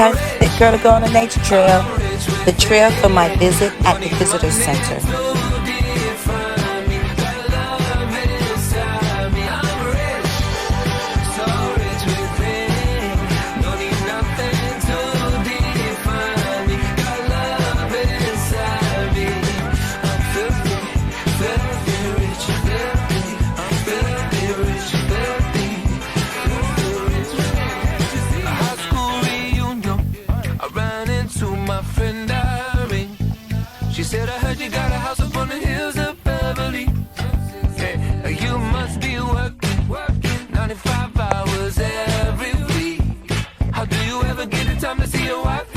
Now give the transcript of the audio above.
time for the girl to go on a nature trail. The trail for my visit at the visitor center. She said, I heard you got a house up on the hills of Beverly. Yeah, you must be working 95 hours every week. How do you ever get the time to see your wife?